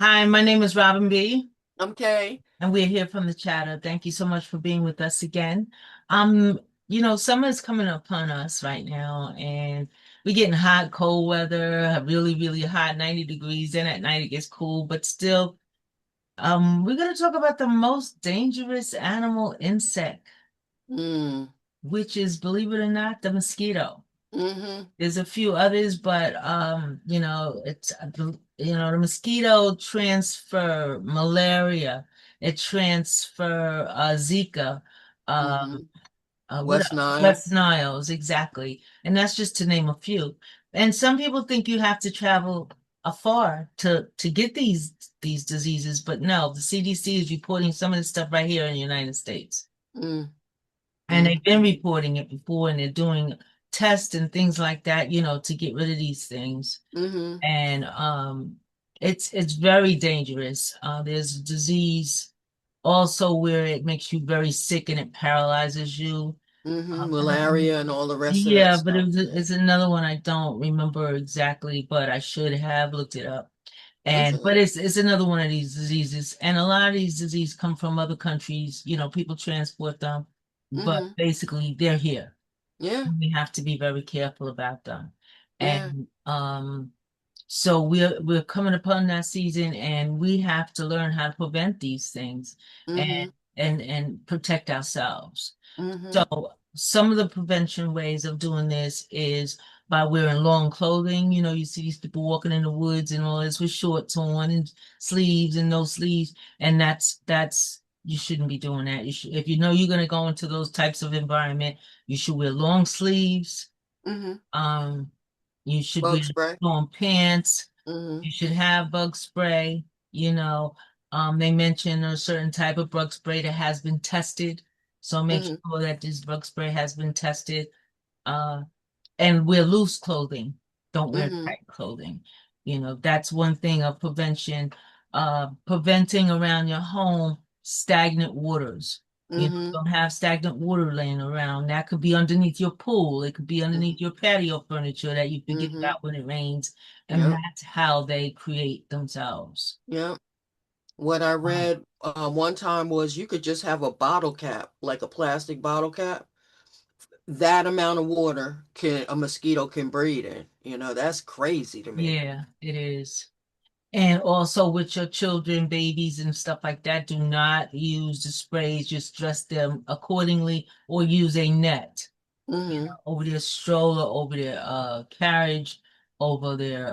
Hi, my name is Robin B, Okay. and we're here from the chatter. Thank you so much for being with us again. Um, Summer is coming upon us right now, and we're getting hot, cold weather, really, really hot, 90 degrees. Then at night it gets cool, but still, we're going to talk about the most dangerous animal insect, Mm. which is, believe it or not, the mosquito. Mm-hmm. There's a few others, but the mosquito transfer malaria, it transfer Zika, Mm-hmm. what West else? Nile. West Niles, exactly. And that's just to name a few. And some people think you have to travel afar to get these diseases, but no, the CDC is reporting some of this stuff right here in the United States. And they've been Mm-hmm. reporting it before, and they're doing tests and things like that, to get rid of these things. Mm-hmm. And it's very dangerous. There's a disease also where it makes you very sick and it paralyzes you. Mm-hmm. And then, Malaria and all the rest of that yeah, but stuff. it's another one I don't remember exactly, but I should have looked it up. And Mm-hmm. but it's another one of these diseases, and a lot of these diseases come from other countries. People transport them, but Mm-hmm. basically they're here. Yeah. We have to be very careful about them. Yeah. And so we're coming upon that season, and we have to learn how to prevent these things Mm-hmm. and and protect ourselves. Mm-hmm. So some of the prevention ways of doing this is by wearing long clothing. You see these people walking in the woods and all this with shorts on and sleeves and no sleeves, and that's you shouldn't be doing that. You should, if you know you're going to go into those types of environment, you should wear long sleeves. Mm-hmm. Um, you should wear Bug spray. long pants. Mm-hmm. You should have bug spray. You know, they mention a certain type of bug spray that has been tested. So make Mm-hmm. sure that this bug spray has been tested. Uh, and wear loose clothing. Don't wear Mm-hmm. tight clothing. That's one thing of prevention. Preventing around your home stagnant waters. Mm-hmm. Don't have stagnant water laying around. That could be underneath your pool. It could be Mm-hmm. underneath your patio furniture that you forget Mm-hmm. about when it rains. And Yep. that's how they create themselves. Yep. What I Um, read one time was you could just have a bottle cap, like a plastic bottle cap. That amount of water can a mosquito can breed in. That's crazy to me. yeah, it is. And also with your children, babies, and stuff like that, do not use the sprays. Just dress them accordingly or use a net, Mm-hmm. over their stroller, over their carriage, over their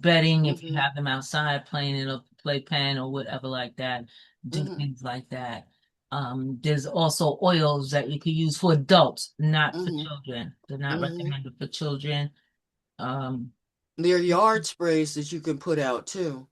bedding if you Mm-hmm. have them outside playing in a playpen or whatever like that. Do Mm-hmm. things like that. There's also oils that you can use for adults, not for Mm-hmm. children. They're not Mm-hmm. recommended for children. Um, There are yard sprays that you can put out too.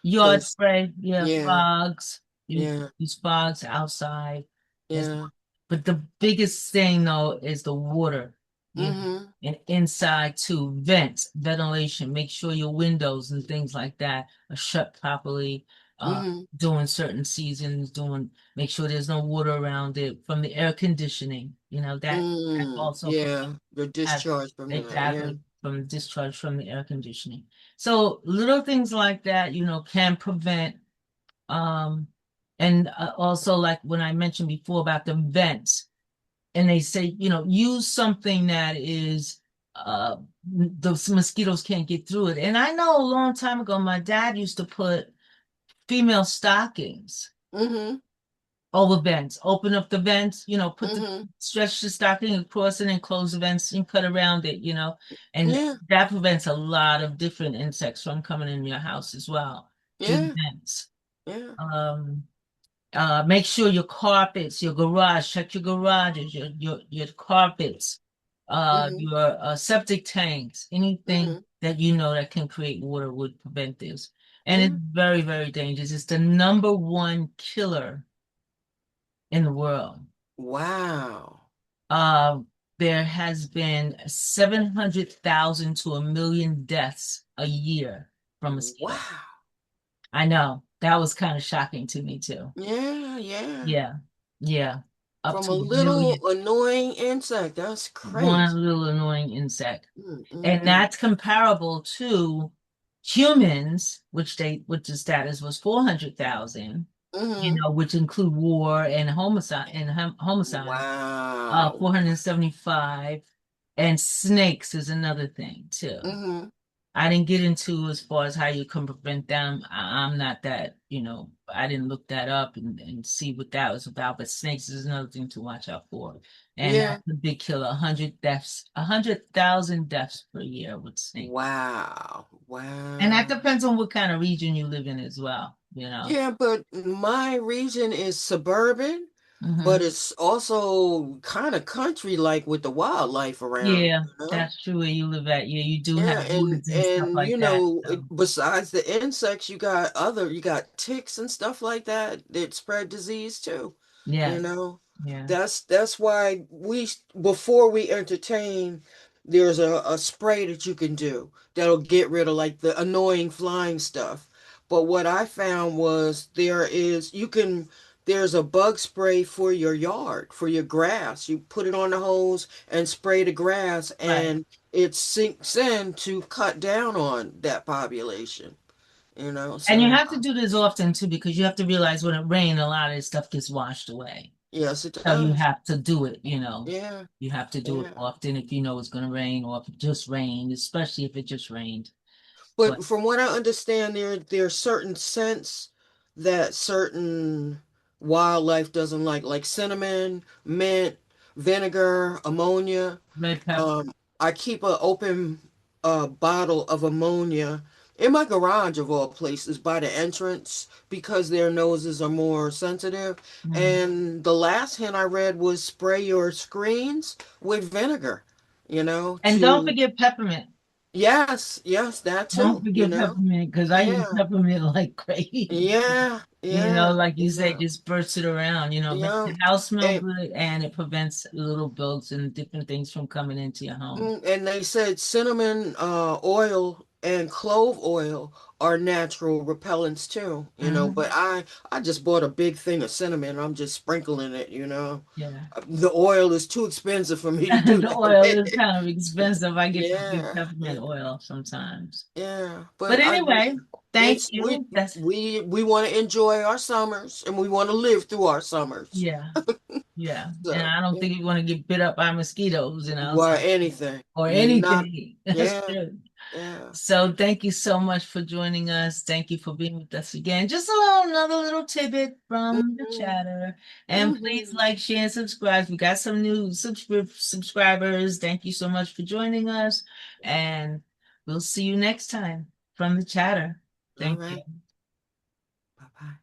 Yard Cause spray, yeah, yeah, fogs. You yeah, use fogs outside. As yeah. But the biggest thing though is the water. Mm-hmm. And inside too, vents, ventilation. Make sure your windows and things like that are shut properly. Uh, Mm-hmm. During certain seasons, make sure there's no water around it from the air conditioning. That also Yeah. The has discharge from that. Yeah. exactly from the discharge from the air conditioning. So little things like that, can prevent. Um, and also like when I mentioned before about the vents, and they say, use something that is those mosquitoes can't get through it. And I know a long time ago, my dad used to put female stockings Mm-hmm. over vents, open up the vents, Mm-hmm. stretch the stocking across it and close the vents and cut around it, and Yeah. that prevents a lot of different insects from coming in your house as well through the Yeah. vents. Yeah. Um, Make sure your carpets, your garage, check your garages, your carpets, Mm-hmm. your septic tanks, anything Mm-hmm. that you know that can create water would prevent this. And it's Yeah. very, very dangerous. It's the number one killer in the world. Wow. Uh, there has been 700,000 to 1 million deaths a year from mosquito. Wow. I know that was kind of shocking to me too. Yeah. Yeah. Yeah, yeah, up From to a a million. little annoying insect. That's One crazy. little annoying insect. And Mm-mm-mm. that's comparable to Humans, which the status was 400,000, Mm-hmm. which include war and homicide, Wow. 475, and snakes is another thing too. Mm-hmm. I didn't get into as far as how you can prevent them. I'm not that, I didn't look that up and see what that was about, but snakes is another thing to watch out for. And Yeah. that's a big killer, 100 deaths, 100,000 deaths per year with snakes. Wow. And that Wow. depends on what kind of region you live in as well. Yeah, but my region is suburban, Hmm. but it's also kind of country like with the wildlife around, Yeah, you know? that's true where you live at. Yeah, you do Yeah, have woods and stuff and like that. So, besides the insects, you got ticks and stuff like that that spread disease too. You yes, know, yeah, that's why before we entertain, there's a spray that you can do that'll get rid of like the annoying flying stuff. But what I found was there's a bug spray for your yard, for your grass. You put it on the hose and spray the grass, right. and it sinks in to cut down on that population. And you So have to do this often too, because you have to realize when it rains, a lot of this stuff gets washed away. yes, it So you does. have to do it. Yeah, You have to do it yeah. often if you know it's going to rain or if it just rained, especially if it just rained. But But from what I understand, there are certain scents that certain wildlife doesn't like cinnamon, mint, vinegar, ammonia. red pepper, Um, I keep an open bottle of ammonia in my garage of all places by the entrance because their noses are more sensitive. mm. And the last hint I read was spray your screens with vinegar, And don't to forget peppermint. yes, yes, that Don't too, forget peppermint because I use Yeah, peppermint like crazy. yeah, yeah, Like you say, yeah, just burst it around, makes yeah. the house smell And good and it prevents little bugs and different things from coming into your home. and they said cinnamon oil and clove oil are natural repellents too, Hmm. but I just bought a big thing of cinnamon. I'm just sprinkling it, Yeah. The oil is too expensive for me to do The oil is that. kind of expensive. I get the big Yeah, peppermint yeah. oil sometimes. Yeah, But but anyway, thank it's you. That's we want to enjoy our summers and we want to live through our summers. Yeah, yeah. And So, I don't yeah. think you want to get bit up by mosquitoes in our Why summer anything? or Not anything. That's yeah, true. yeah. So thank you so much for joining us. Thank you for being with us again. Just another little tidbit from the Hmm. chatter. And please Hmm. like, share, and subscribe. We got some new subscribers. Thank you so much for joining us. And we'll see you next time from the chatter. All Thank right. you. Bye bye.